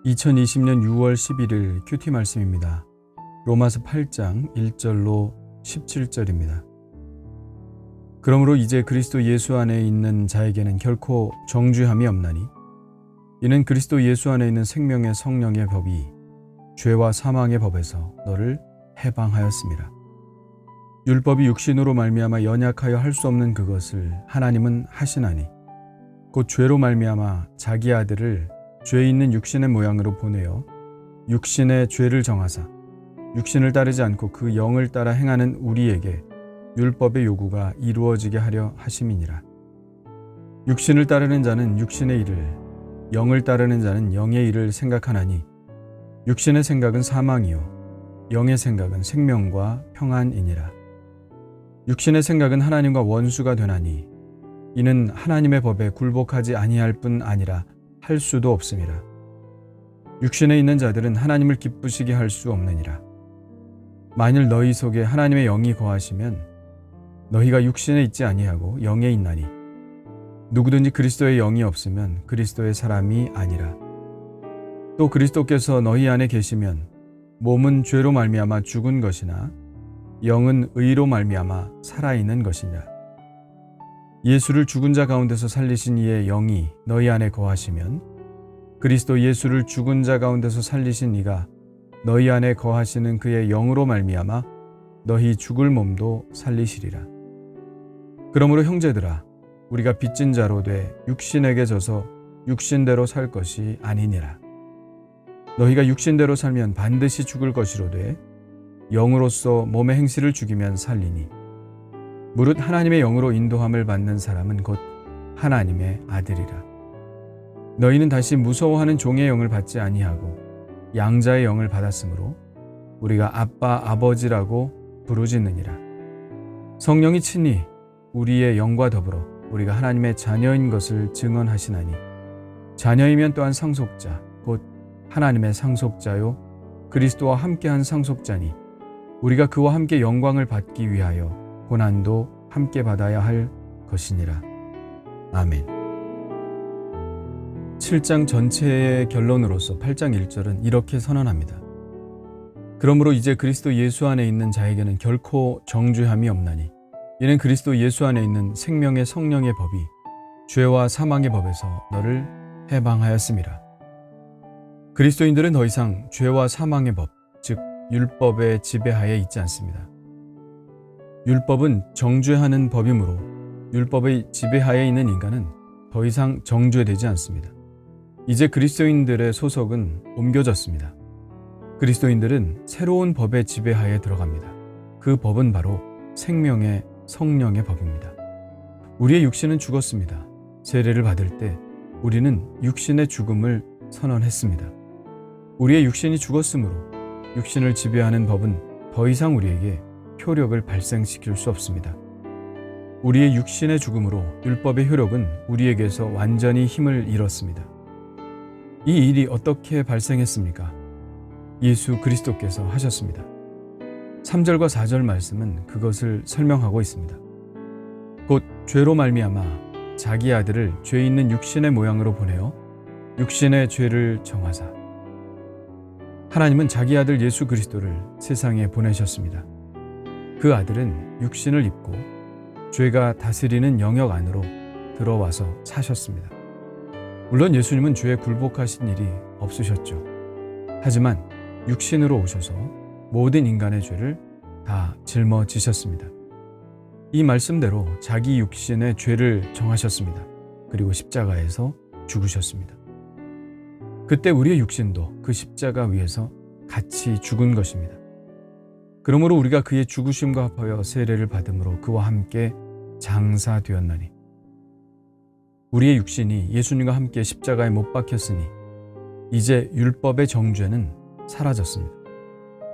2020년 6월 11일 큐티 말씀입니다. 로마서 8장 1절로 17절입니다. 그러므로 이제 그리스도 예수 안에 있는 자에게는 결코 정죄함이 없나니 이는 그리스도 예수 안에 있는 생명의 성령의 법이 죄와 사망의 법에서 너를 해방하였습니다. 율법이 육신으로 말미암아 연약하여 할 수 없는 그것을 하나님은 하시나니 곧 죄로 말미암아 자기 아들을 죄 있는 육신의 모양으로 보내어 육신의 죄를 정하사 육신을 따르지 않고 그 영을 따라 행하는 우리에게 율법의 요구가 이루어지게 하려 하심이니라. 육신을 따르는 자는 육신의 일을, 영을 따르는 자는 영의 일을 생각하나니 육신의 생각은 사망이요 영의 생각은 생명과 평안이니라. 육신의 생각은 하나님과 원수가 되나니 이는 하나님의 법에 굴복하지 아니할 뿐 아니라 할 수도 없음이라. 육신에 있는 자들은 하나님을 기쁘시게 할 수 없느니라. 만일 너희 속에 하나님의 영이 거하시면 너희가 육신에 있지 아니하고 영에 있나니 누구든지 그리스도의 영이 없으면 그리스도의 사람이 아니라. 또 그리스도께서 너희 안에 계시면 몸은 죄로 말미암아 죽은 것이나 영은 의로 말미암아 살아있는 것이니라. 예수를 죽은 자 가운데서 살리신 이의 영이 너희 안에 거하시면 그리스도 예수를 죽은 자 가운데서 살리신 이가 너희 안에 거하시는 그의 영으로 말미암아 너희 죽을 몸도 살리시리라. 그러므로 형제들아 우리가 빚진 자로 돼 육신에게 져서 육신대로 살 것이 아니니라. 너희가 육신대로 살면 반드시 죽을 것이로되 영으로서 몸의 행실을 죽이면 살리니 무릇 하나님의 영으로 인도함을 받는 사람은 곧 하나님의 아들이라. 너희는 다시 무서워하는 종의 영을 받지 아니하고 양자의 영을 받았으므로 우리가 아빠 아버지라고 부르짖느니라. 성령이 친히 우리의 영과 더불어 우리가 하나님의 자녀인 것을 증언하시나니 자녀이면 또한 상속자 곧 하나님의 상속자요 그리스도와 함께한 상속자니 우리가 그와 함께 영광을 받기 위하여 고난도 함께 받아야 할 것이니라. 아멘. 7장 전체의 결론으로서 8장 1절은 이렇게 선언합니다. 그러므로 이제 그리스도 예수 안에 있는 자에게는 결코 정죄함이 없나니 이는 그리스도 예수 안에 있는 생명의 성령의 법이 죄와 사망의 법에서 너를 해방하였음이라. 그리스도인들은 더 이상 죄와 사망의 법, 즉 율법의 지배하에 있지 않습니다. 율법은 정죄하는 법이므로 율법의 지배하에 있는 인간은 더 이상 정죄되지 않습니다. 이제 그리스도인들의 소속은 옮겨졌습니다. 그리스도인들은 새로운 법의 지배하에 들어갑니다. 그 법은 바로 생명의 성령의 법입니다. 우리의 육신은 죽었습니다. 세례를 받을 때 우리는 육신의 죽음을 선언했습니다. 우리의 육신이 죽었으므로 육신을 지배하는 법은 더 이상 우리에게 효력을 발생시킬 수 없습니다. 우리의 육신의 죽음으로 율법의 효력은 우리에게서 완전히 힘을 잃었습니다. 이 일이 어떻게 발생했습니까? 예수 그리스도께서 하셨습니다. 3절과 4절 말씀은 그것을 설명하고 있습니다. 곧 죄로 말미암아 자기 아들을 죄 있는 육신의 모양으로 보내어 육신의 죄를 정하사. 하나님은 자기 아들 예수 그리스도를 세상에 보내셨습니다. 그 아들은 육신을 입고 죄가 다스리는 영역 안으로 들어와서 사셨습니다. 물론 예수님은 죄에 굴복하신 일이 없으셨죠. 하지만 육신으로 오셔서 모든 인간의 죄를 다 짊어지셨습니다. 이 말씀대로 자기 육신의 죄를 정하셨습니다. 그리고 십자가에서 죽으셨습니다. 그때 우리의 육신도 그 십자가 위에서 같이 죽은 것입니다. 그러므로 우리가 그의 죽으심과 합하여 세례를 받음으로 그와 함께 장사되었나니 우리의 육신이 예수님과 함께 십자가에 못 박혔으니 이제 율법의 정죄는 사라졌습니다.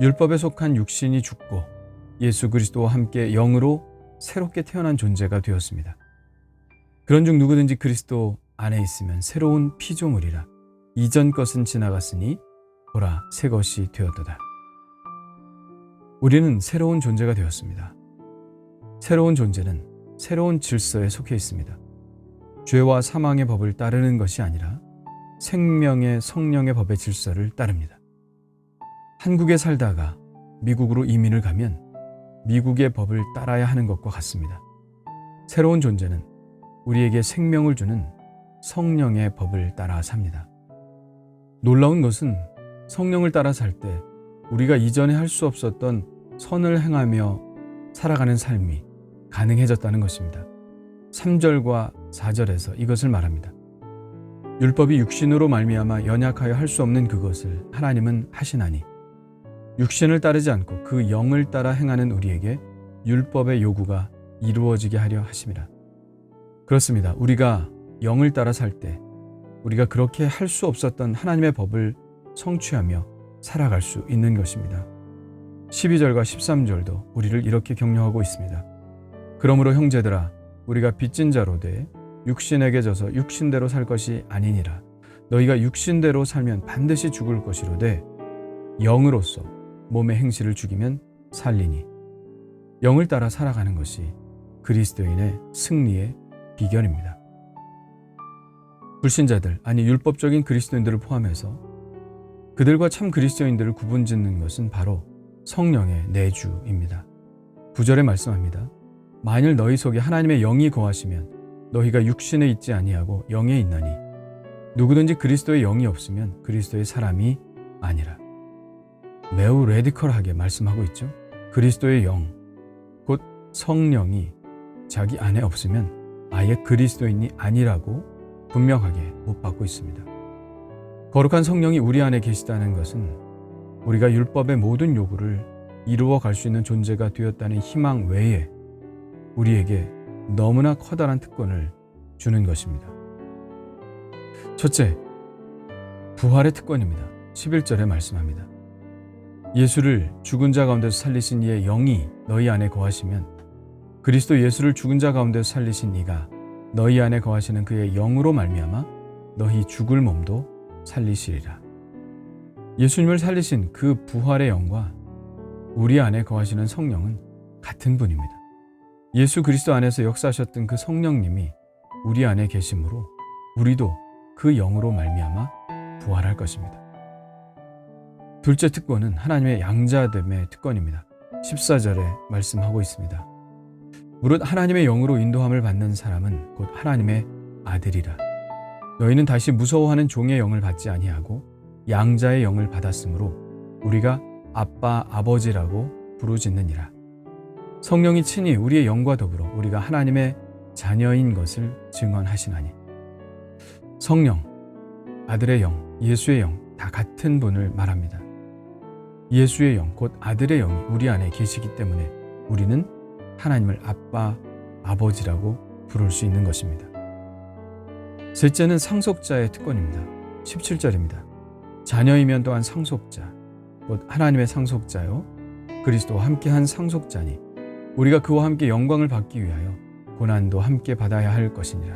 율법에 속한 육신이 죽고 예수 그리스도와 함께 영으로 새롭게 태어난 존재가 되었습니다. 그런즉 누구든지 그리스도 안에 있으면 새로운 피조물이라. 이전 것은 지나갔으니 보라 새 것이 되었도다. 우리는 새로운 존재가 되었습니다. 새로운 존재는 새로운 질서에 속해 있습니다. 죄와 사망의 법을 따르는 것이 아니라 생명의 성령의 법의 질서를 따릅니다. 한국에 살다가 미국으로 이민을 가면 미국의 법을 따라야 하는 것과 같습니다. 새로운 존재는 우리에게 생명을 주는 성령의 법을 따라 삽니다. 놀라운 것은 성령을 따라 살 때 우리가 이전에 할 수 없었던 선을 행하며 살아가는 삶이 가능해졌다는 것입니다. 3절과 4절에서 이것을 말합니다. 율법이 육신으로 말미암아 연약하여 할 수 없는 그것을 하나님은 하시나니 육신을 따르지 않고 그 영을 따라 행하는 우리에게 율법의 요구가 이루어지게 하려 하심이라. 그렇습니다. 우리가 영을 따라 살 때 우리가 그렇게 할 수 없었던 하나님의 법을 성취하며 살아갈 수 있는 것입니다. 12절과 13절도 우리를 이렇게 격려하고 있습니다. 그러므로 형제들아 우리가 빚진 자로 돼 육신에게 져서 육신대로 살 것이 아니니라. 너희가 육신대로 살면 반드시 죽을 것이로되 영으로서 몸의 행실을 죽이면 살리니. 영을 따라 살아가는 것이 그리스도인의 승리의 비결입니다. 불신자들, 아니 율법적인 그리스도인들을 포함해서 그들과 참 그리스도인들을 구분짓는 것은 바로 성령의 내주입니다. 9절에 말씀합니다. 만일 너희 속에 하나님의 영이 거하시면 너희가 육신에 있지 아니하고 영에 있나니 누구든지 그리스도의 영이 없으면 그리스도의 사람이 아니라. 매우 레디컬하게 말씀하고 있죠. 그리스도의 영, 곧 성령이 자기 안에 없으면 아예 그리스도인이 아니라고 분명하게 못 받고 있습니다. 거룩한 성령이 우리 안에 계시다는 것은 우리가 율법의 모든 요구를 이루어 갈 수 있는 존재가 되었다는 희망 외에 우리에게 너무나 커다란 특권을 주는 것입니다. 첫째, 부활의 특권입니다. 11절에 말씀합니다. 예수를 죽은 자 가운데서 살리신 이의 영이 너희 안에 거하시면 그리스도 예수를 죽은 자 가운데서 살리신 이가 너희 안에 거하시는 그의 영으로 말미암아 너희 죽을 몸도 살리시리라. 예수님을 살리신 그 부활의 영과 우리 안에 거하시는 성령은 같은 분입니다. 예수 그리스도 안에서 역사하셨던 그 성령님이 우리 안에 계심으로 우리도 그 영으로 말미암아 부활할 것입니다. 둘째 특권은 하나님의 양자됨의 특권입니다. 14절에 말씀하고 있습니다. 무릇 하나님의 영으로 인도함을 받는 사람은 곧 하나님의 아들이라. 너희는 다시 무서워하는 종의 영을 받지 아니하고 양자의 영을 받았으므로 우리가 아빠 아버지라고 부르짖느니라. 성령이 친히 우리의 영과 더불어 우리가 하나님의 자녀인 것을 증언하시나니. 성령, 아들의 영, 예수의 영 다 같은 분을 말합니다. 예수의 영, 곧 아들의 영이 우리 안에 계시기 때문에 우리는 하나님을 아빠, 아버지라고 부를 수 있는 것입니다. 셋째는 상속자의 특권입니다. 17절입니다. 자녀이면 또한 상속자, 곧 하나님의 상속자요 그리스도와 함께한 상속자니 우리가 그와 함께 영광을 받기 위하여 고난도 함께 받아야 할 것이니라.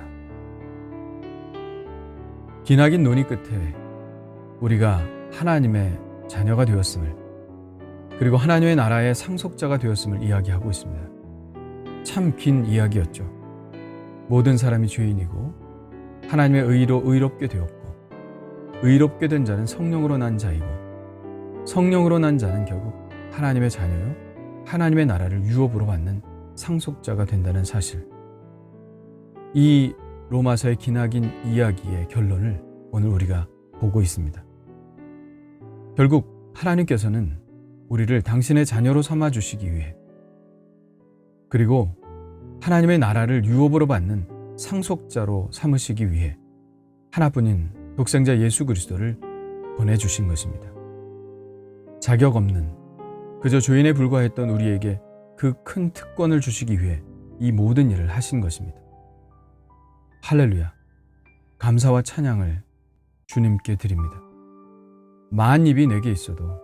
기나긴 논의 끝에 우리가 하나님의 자녀가 되었음을, 그리고 하나님의 나라의 상속자가 되었음을 이야기하고 있습니다. 참 긴 이야기였죠. 모든 사람이 죄인이고 하나님의 의로 의롭게 되었고 의롭게 된 자는 성령으로 난 자이고 성령으로 난 자는 결국 하나님의 자녀요 하나님의 나라를 유업으로 받는 상속자가 된다는 사실. 이 로마서의 기나긴 이야기의 결론을 오늘 우리가 보고 있습니다. 결국 하나님께서는 우리를 당신의 자녀로 삼아주시기 위해, 그리고 하나님의 나라를 유업으로 받는 상속자로 삼으시기 위해 하나뿐인 독생자 예수 그리스도를 보내주신 것입니다. 자격 없는 그저 죄인에 불과했던 우리에게 그 큰 특권을 주시기 위해 이 모든 일을 하신 것입니다. 할렐루야! 감사와 찬양을 주님께 드립니다. 만 입이 내게 있어도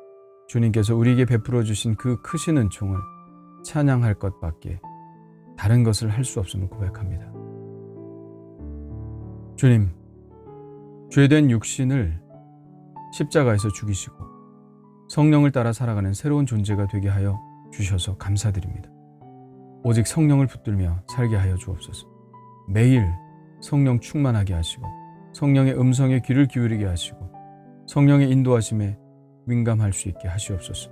주님께서 우리에게 베풀어 주신 그 크신 은총을 찬양할 것밖에 다른 것을 할 수 없음을 고백합니다. 주님, 죄된 육신을 십자가에서 죽이시고 성령을 따라 살아가는 새로운 존재가 되게 하여 주셔서 감사드립니다. 오직 성령을 붙들며 살게 하여 주옵소서. 매일 성령 충만하게 하시고 성령의 음성에 귀를 기울이게 하시고 성령의 인도하심에 민감할 수 있게 하시옵소서.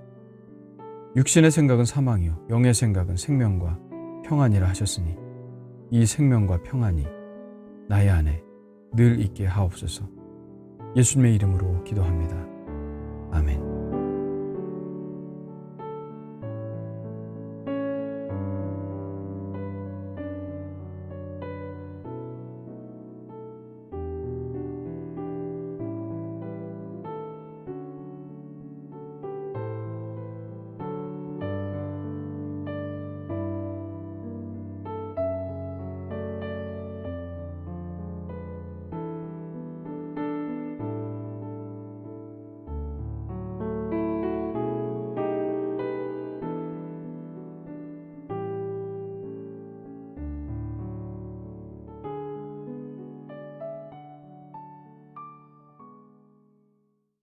육신의 생각은 사망이요 영의 생각은 생명과 평안이라 하셨으니 이 생명과 평안이 나의 안에 늘 있게 하옵소서. 예수님의 이름으로 기도합니다. 아멘.